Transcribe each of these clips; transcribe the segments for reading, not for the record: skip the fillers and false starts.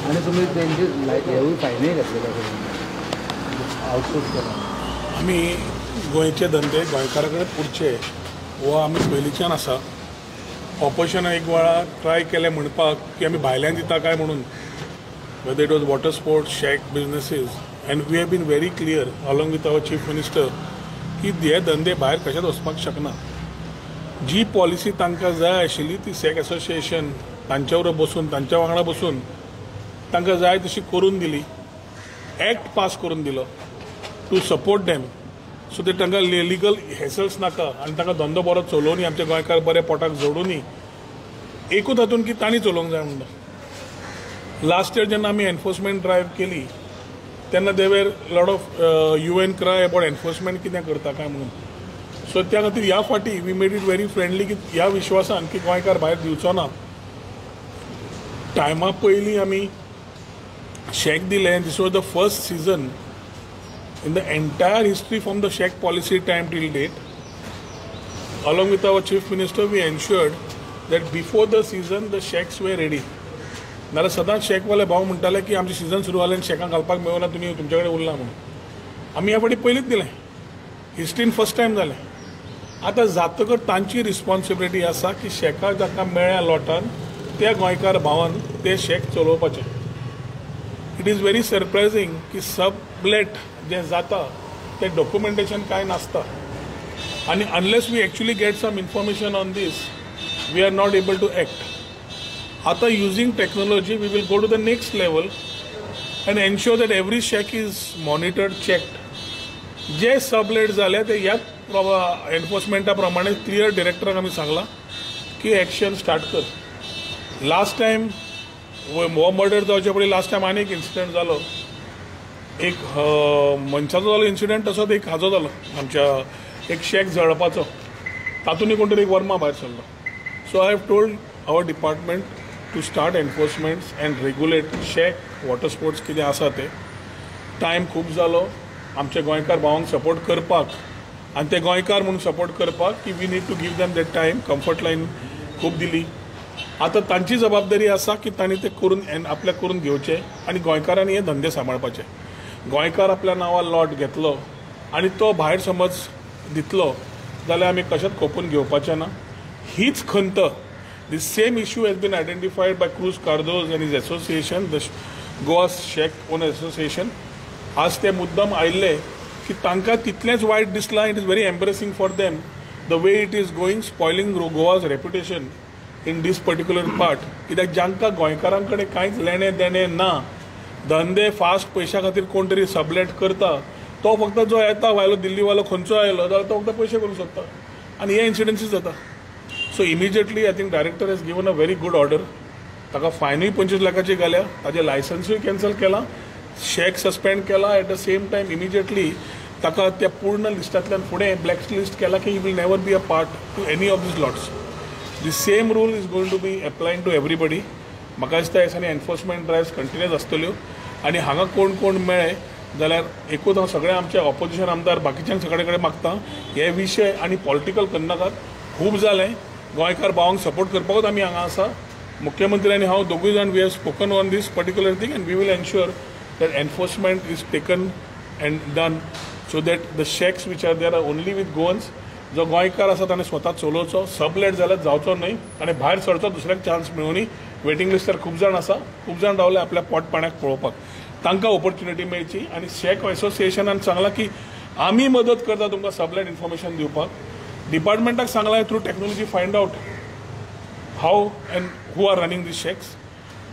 आणि तुम्ही त्यांची हेवूय फायनय घातलेल्या आउटसोर्स करा. आमी गोंयचे धंदे गोंयकारा कडेन पुरचे हो आमी पयलींच्यान आसा. ऑपोजिशनान एक वेळा ट्राय केलें म्हणपाक की आमी भायल्यान दिता काय म्हणून, whether it was water sports, shack businesses, and we have been very clear along with our chief minister की हे धंदे भायर कशेंच वचपाक शकना. जी पॉलिसी तांकां जाय आशिल्ली ती सॅक असोसिएशन तांच्या बरोबर बसून तांच्या वांगडा बसून तांकां जाय तशी करून दिली. एक्ट पास करून दिलो to support them so that तांकां लिगल हेसल्स नाका आनी तांकां धंदो बरो चलोवनी आमचे गोंयकार बरे पोटाक जोडूनी एकूच हातून की तांणी चलोवंक जाय म्हणटा. लास्ट इयर जेन्ना आमी एनफोर्समेंट ड्रायव्ह केली तेन्ना they were lot of UN cry about enforcement कितें करता काय म्हणून. सो त्या खातीर ह्या फाटी we made it very friendly की ह्या विश्वासान की गोंयकार भायर दिवचो ना. टायमा पयलीं आमी शेक दिलें. This was the first season in the entire history from the Sheikh policy time till date. Along with our chief minister, we ensured that before the season the Sheikhs were ready. नाल्यार सदांच शेकवाले भाव म्हणटाले की आमचे season सुरू जालें आनी शेकांक घालपाक मेळना, तुमी तुमचे कडेन उरला म्हणून. आमी ह्या फावटी पयलींच दिलें, हिस्ट्रीन फर्स्ट टायम जालें. आतां जातकच तांची रिस्पॉन्सिबिलिटी आसा की शेकाक जाका मेळ्या लॉटान त्या गोंयकार भावान ते शेक चलोवपाचें. इट इज व्हेरी सरप्रायझींग की सबलेट जे जाता ते डॉक्युमेंटेशन काय नासता आनी unless we actually get some information on this we are not able to act. आता using technology we will go to the next level and ensure that every shack is monitored checked. जे sublet जाले ते ह्याच एनफोर्समेंटा प्रमाणे clear डिरेक्टराक आमी सांगला की action start कर. लास्ट टायम हो मर्डर जावचे पयलीं लास्ट टायम आनी एक इन्सिडंट जालो. एक मनशाचो जालो इन्सिडंट, तसोच एक हाजो जालो आमच्या एक शेक जळपाचो. तातूंतय कोण तरी एक वर्मा भायर सरलो. So I have told our department to start enforcements and regulate shack water sports कितें आसा ते. टायम खूब जालो आमचे गोंयकार भावांक सपोर्ट करपाक आनी ते गोंयकार म्हणून सपोर्ट करपाक की we need to give them that time. Comfort लायन खूब दिली. आता तांची जबाबदारी आसा की तांणी ते करून आपल्याक करून घेवचे आनी गोंयकारांनी हे धंदे सांबाळपाचे. गोंयकार आपल्या नांवार लॉट घेतलो आनी तो भायर समज दितलो जाल्यार आमी कशेंच खोपून घेवपाचें ना. हीच खंत the same issue has been identified by Cruz Cardozo and his association the Goa shack owner association. आज ते मुद्दम आयिल्ले की तांकां तितलेंच वायट दिसलां. It is very embarrassing for them the way it is going spoiling Goa's reputation in this particular part. कित्याक जांकां गोंयकारां कडेन कांयच लेणें देणें ना, धंदे फास्ट पैशा खातीर कोण तरी सबलेट करता, तो फक्त जो येता वायलो दिल्लीवालो खंयचो आयलो जाल्यार तो फक्त पयशे करूंक सोदता आनी हे इन्सिडंसीस जाता. So immediately I think director has given a very good order. ताका फायनूय 25 लाखाची घाल्या, ताजें लायसन्सूय कॅन्सल केलां, शेक सस्पेंड केला. At the same time immediately ताका त्या पूर्ण लिस्टांतल्यान फुडें ब्लॅक लिस्ट केला की he will never be a part to any of these lots. The same rule is going to be applied to everybody. म्हाका दिसता ह्या दिसांनी एनफोर्समेंट ड्रायव्स कंटिन्यूअस आसतल्यो आनी हांगा कोण कोण मेळ्ळे जाल्यार एकूच हांव सगळे आमचे ऑपोजिशन आमदार बाकीच्यांक सगळे कडेन मागता हे विशय आनी पॉलिटिकल करनाकात. खूब जालें. गोंयकार भावांक सपोर्ट करपाकूच आमी हांगा आसा. मुख्यमंत्री आनी हांव दोगूय जाण we have spoken on this particular thing and we will ensure that enforcement is taken and done so that the shacks which are there are only with Goans. जो गोंयकार आसा ताणें स्वता चलोवचो, सबलेट जाल्यार जावचो न्हय आनी भायर सरचो दुसऱ्याक चान्स मेळुनी. वेटिंग लिस्टार खूब जाण आसा, खूब जाण रावले आपल्या पोट पाण्याक पळोवपाक. तांकां ऑपॉर्च्युनिटी मेळची आनी शेक असोसिएशनान सांगलां की आमी मदत करता तुमकां सबलेट इन्फॉर्मेशन दिवपाक. डिपार्टमेंटाक सांगलां through technology find out how and who are running this shacks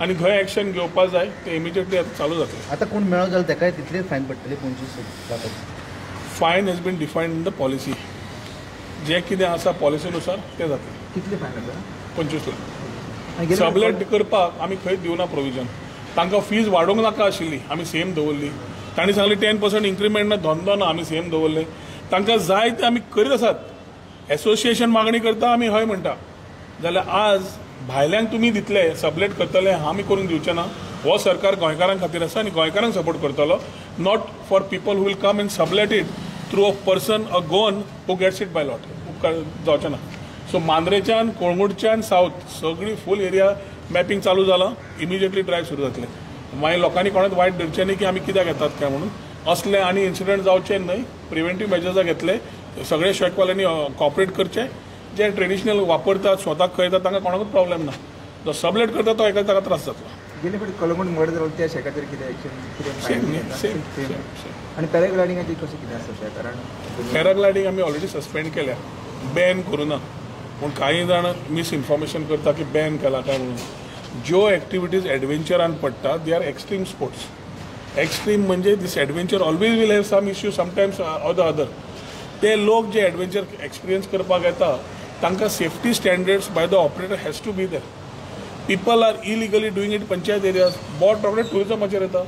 आनी खंय एक्शन घेवपाक जाय ते इमिजिएटली आतां चालू जातलें. आतां कोण मेळ्ळो जाल्यार ताकाय तितलेच फायन पडटली 25 lakh. Fine has been defined in the policy. जे कितें आसा पॉलिसीनुसार ते जातलें. कितले फायन आसा? 25 लाख. सबलेट करपाक आमी खंयच दिवना प्रोविजन. तांकां फीज वाडोवंक नाका आशिल्ली, आमी सेम दवरली. तांणी सांगली 10% इन्क्रिमेंट ना, धंदो ना, आमी सेम दवरले. तांकां जाय ते आमी करीत आसात. एसोसिएशन मागणी करता आमी हय म्हणटा जाल्यार आज भायल्यांक तुमी दितले सबलेट करतले आमी करून दिवचे ना. हो सरकार गोंयकारां खातीर आसा आनी गोंयकारांक सपोर्ट करतलो, not for people who will come and sublet it through a person a Goan who gets it by lot. जावचें ना. सो मांद्रेच्यान कोळंगूटच्यान सावथ सगळी फूल एरिया मॅपिंग चालू जालां इमिजिएटली ड्रायव्ह सुरू जातले मागीर लोकांनी कोणाक वायट धरचें न्ही की आमी कित्याक येतात काय म्हणून असले आनी इन्सिडंट जावचे न्हय प्रिव्हेंटीव मेजर्स घेतले सगळे शेकवाल्यांनी कॉपरेट करचे जे ट्रेडिशनल वापरतात स्वताक खंय तांकां कोणाकूच प्रॉब्लेम ना जो सबलेट करता तो एका ताका त्रास जातलो गेले फावटी कलंगूट मर्डर जालो त्या शेकाचेर कितें एक्शन सेम आनी पॅराग्लायडिंगाचेर कशें कितें आसा शेकारान पॅराग्लायडींग आमी ऑलरेडी सस्पेंड केल्या बॅन करूं ना पूण कांय जाण मिसइन्फॉर्मेशन करता की बॅन केला काय म्हणून ज्यो एक्टिविटीज एडवेंचरान पडटा they are extreme sports extreme म्हणजे this adventure always will have some issue sometimes or the other ते लोक जे एडवेंचर एक्सपिरियन्स करपाक येता तांकां safety standards by the operator has to be there people are illegally doing it panchayat areas boat problem टुरिजमाचेर येता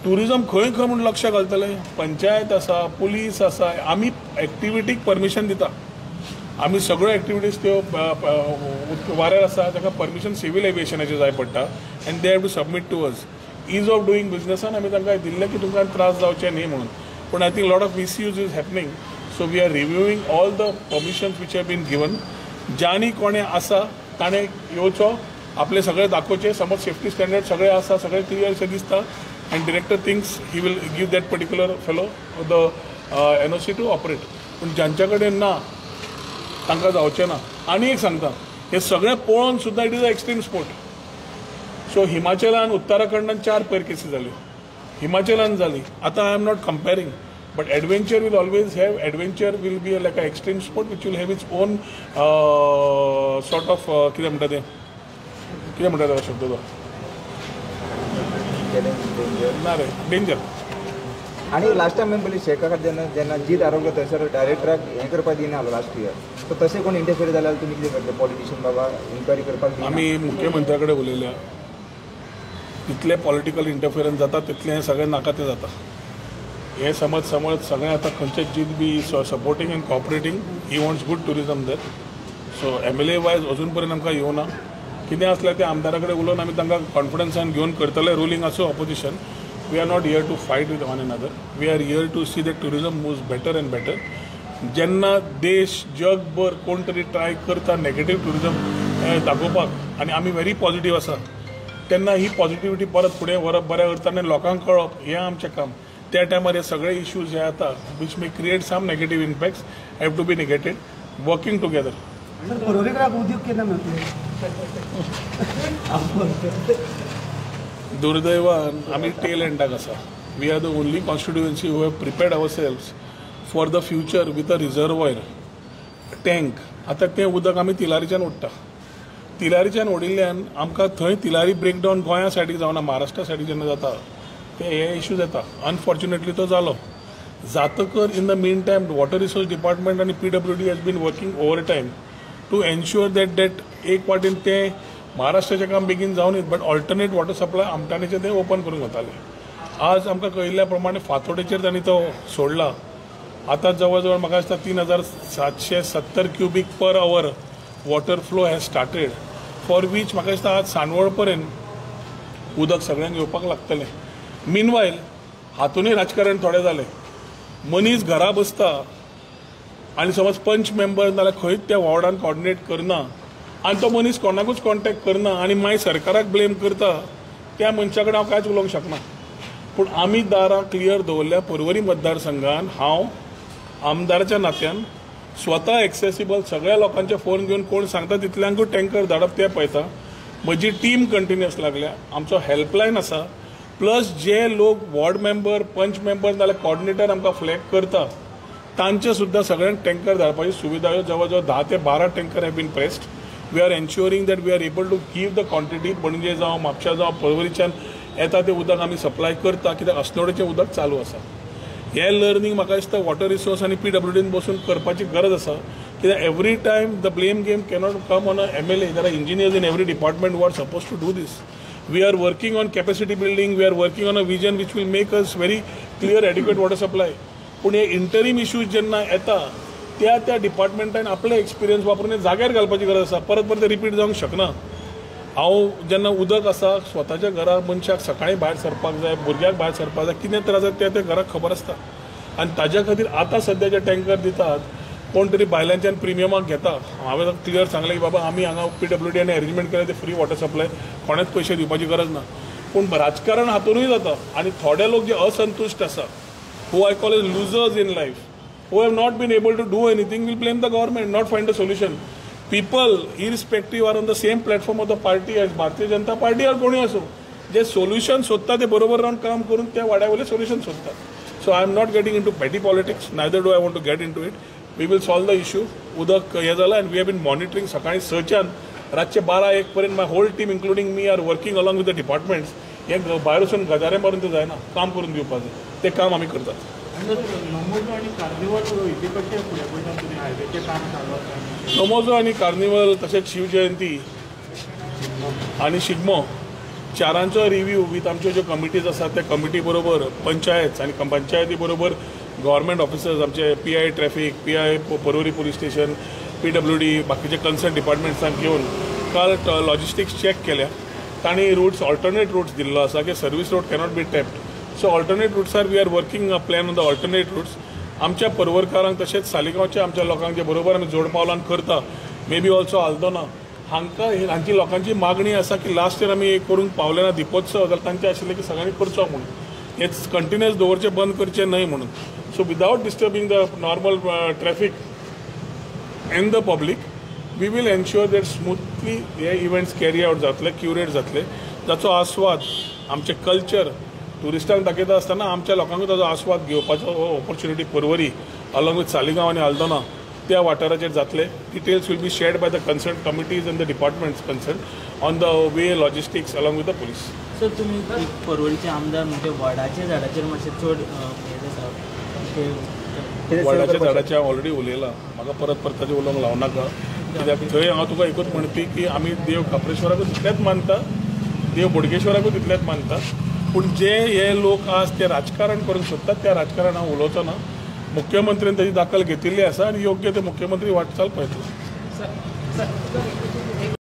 tourism खंय खंय म्हणून लक्ष घालतले पंचायत आसा पुलीस आसा आमी एक्टिविटीक परमिशन दिता आमी सगळ्यो एक्टिविटीज त्यो वाऱ्यार आसा ताका परमिशन सिवील एविएशनाचेर जाय पडटा and they have to submit to us ease of doing बिजनसान आमी तांकां दिल्लें की तुमकां त्रास जावचे न्ही म्हणून पूण I think lot of misuse is happening so we are reviewing all the permissions which have been given ज्यांनी कोणें आसा ताणें येवचो आपले सगळे दाखोवचे समज सेफ्टी स्टँडर्ड सगळे आसा सगळे क्लियर अशें दिसता and director thinks he will give that particular fellow the NOC to operate पूण ज्यांच्या कडेन ना तांकां जावचें ना आनी एक सांगता हे सगळें पळोवन सुद्दां it is a extreme sport so हिमाचलान उत्तराखंडान 4 पेर केसी जाल्यो हिमाचलान जाली आतां I am not comparing but adventure will always have adventure will be like a extreme sport which will have its own sort of कितें म्हणटा तें कितें म्हणटा तो शब्द तो ना रे डेंजर आनी लास्ट टायम पयलीं शेकाक जेन्ना जीत आरोग्य थंयसर डायरेक्टराक हें करपाक दिना लास्ट इयर सो तशें कोण इंटरफियर जाल्यार तुमी कितें करतले पॉलिटिशियन बाबा इन्क्वायरी करपाक आमी मुख्यमंत्र्या कडेन उलयल्या जितले पॉलिटिकल इंटरफियरन्स जाता तितलें सगळें नाका तें जाता हे समज सगळें आतां खंयचें जीत be supporting and cooperating he wants good tourism there so MLA wise अजून पर्यंत आमकां येवना कितें आसलें तें आमदारा कडेन उलोवन आमी तांकां कॉन्फिडन्सान घेवन करतले रुलींग आसूं opposition we are not here to fight with one another we are here to see that tourism moves better and better जेन्ना देश जगभर कोण तरी ट्राय करता नेगेटीव टुरिजम दाखोवपाक आनी आमी व्हेरी पॉझिटीव आसा तेन्ना ही पॉझिटिविटी परत फुडें व्हरप बरें करता आनी लोकांक कळप हें आमचें काम त्या टायमार हे सगळे इश्यूज जे येता which may create some negative impacts have to be negated working together दुर्दैवान आमी टेल एंडाक आसा we are the only constituency who have prepared ourselves for the future with a reservoir tank आतां तें उदक आमी तिलारीच्यान ओडटा तिलारीच्यान ओडिल्ल्यान आमकां थंय तिलारी ब्रेकडावन गोंया सायडीक जावना महाराष्ट्रा सायडीक जेन्ना जाता ते हे इश्यूज येता अनफॉर्च्युनेटली तो जालो जातकर in the mean time water resource department आनी PWD has been working over time to ensure that एक वाटेन तें महाराष्ट्राचें काम बेगीन जावन बट ऑल्टरनेट वॉटर सप्लाय आमटाणेचें तें ओपन करूंक वतालें आज आमकां कळिल्ल्या प्रमाणे फातोडेचेर तांणी तो सोडला आतां जवळ जवळ म्हाका दिसता 3770 cubic per hour water flow has started for which म्हाका दिसता आज सांडवळ पर्यंत उदक सगळ्यांक येवपाक लागतलें मिनवायल हातूनय राजकारण थोडें जालें मनीस घरा बसता आनी समज पंच मेंबर नाल्यार खंयच त्या वॉर्डान कॉर्डिनेट करना आनी तो मनीस कोणाकूच कॉन्टॅक्ट करना आनी मागीर सरकाराक ब्लेम करता त्या मनशा कडेन हांव कांयच उलोवंक शकना पूण आमी दारां क्लियर दवरल्या पर्वरी मतदारसंघान हांव आमदाराच्या नात्यान स्वता एक्सेसिबल सगळ्या लोकांचे फोन घेवन कोण सांगता तितल्यांकूच टँकर धाडप तें पळयता म्हजी टीम कंटिन्युअस लागल्या आमचो हेल्पलायन आसा प्लस जे लोक वॉर्ड मेंबर पंच मेंबर नाल्यार कॉर्डिनेटर आमकां फ्लॅग करता तांचे सुद्दां सगळ्यांक टँकर धाडपाची सुविधा जवळ जवळ 10 ते 12 tanker have been pressed we are ensuring that we are able to give the quantity Panaji जावं म्हापशा जावं पर्वरीच्यान येता तें उदक आमी सप्लाय करता कित्याक अस्नोडेचें उदक चालू आसा हे लर्निंग म्हाका दिसता वॉटर रिसोर्स आनी PWDन बसून करपाची गरज आसा कित्याक every time the blame game cannot come on a MLA there are engineers in every department who are supposed to do this. We are working on capacity building, we are working on a vision which will make us very clear adequate water supply. पूण हे interim issues जेन्ना येता त्या डिपार्टमेंटान आपले experience वापरून जाग्यार घालपाची गरज आसा परत परत रिपीट जावंक शकना हांव जेन्ना उदक आसा स्वताच्या घरा मनशाक सकाळीं भायर सरपाक जाय भुरग्याक भायर सरपाक जाय कितें त्रास जाता ते घराक खबर आसता आनी ताज्या खातीर आतां सद्या जे टँकर दितात कोण तरी बायलांच्यान प्रिमियमाक घेता. हांवें ताका क्लियर सांगलें की बाबा आमी हांगा PWD आनी अरेंजमेंट केलें ते फ्री वॉटर सप्लाय, कोणेच पयशे दिवपाची गरज ना. पूण राजकारण हातूनय जाता आनी थोडे लोक जे असंतुश्ट आसा, who I call as losers in life, who have not been able to do anything, will blame the government, not find a solution. People, irrespective, are on the same platform of the party as Bharatiya Janata Party or कोणी असो, जे solution सोदता ते बरोबर रावन काम करून त्या वाड्यावयले सोल्युशन सोदतात. So I am not getting into petty politics, neither do I want to get into it. We will solve the issue. उदक हे जालां आनी वी हॅव बीन मॉनिटरींग. सकाळी 6च्यान रातचे 12-1 पर्यंत my whole team including me are working along with the departments. हे भायर वचून गजारे मारून ते जायना, काम करून दिवपाचें तें काम आमी करतात. नमोजो आनी कार्निवल तशेंच शिवजयंती आनी शिगमो चारांचो रिव्यू विथ आमच्यो ज्यो कमिटीज आसात त्या कमिटी बरोबर पंचायत आनी पंचायती बरोबर गव्हर्मेंट ऑफिसर्स आमचे PI traffic, PI Porvorim police station, PWD बाकीचे कन्सर्न डिपार्टमेंट्सांक घेवन काल लॉजिस्टिक्स चॅक केल्या. तांणी रूट्स ऑल्टरनेट रूट्स दिल्लो आसा की service road cannot be tapped. So alternate रूट्सार we are working a plan on the alternate routes. आमच्या पर्वरकारांक तशेंच सालिगांवच्या आमच्या लोकांक जे बरोबर आमी जोड पावलान करता, मे बी ऑल्सो आल्दोना, हांची लोकांची मागणी आसा की लास्ट इयर आमी करूंक पावले ना दिपोत्सव, जाल्यार तांचे आशिल्ले की सगळ्यांनी करचो म्हणून. हेच कंटिन्युअस दवरचे बंद करचे न्हय म्हणून. So without disturbing the normal traffic and the public, we will ensure that smoothly हे इव्हेंट्स कॅरी आउट जातले, क्युरेट जातले, जाचो आस्वाद आमचे कल्चर ट्युरिस्टांक दाखयता आसतना आमच्या लोकांकूय ताचो आस्वाद घेवपाचो opportunity Porvorim along with Saligao आनी आल्दोना त्या वाठाराचेर जातले. Details will be shared by the concern committees and the departments concern on the way logistics along with the police. Sir तुमी पर्वरीचे आमदार म्हणजे वडाच्या झाडाचेर मातशें चड वडाच्या झाडाचेर हांव ऑलरेडी उलयलां. म्हाका परत ताचेर उलोवंक लावनाका, कित्याक थंय हांव तुका एकूच म्हणपी की आमी देव काप्रेश्वराकूय तितलेंच मानता, देव बोडगेश्वराकूय तितलेंच मानता. पूण जे हे लोक आज ते राजकारण करूंक सोदतात त्या राजकारण हांव उलोवचो ना. मुख्यमंत्र्यान ताची दाखल घेतिल्ली आसा आनी योग्य ते मुख्यमंत्री वाटचाल पळयतलो.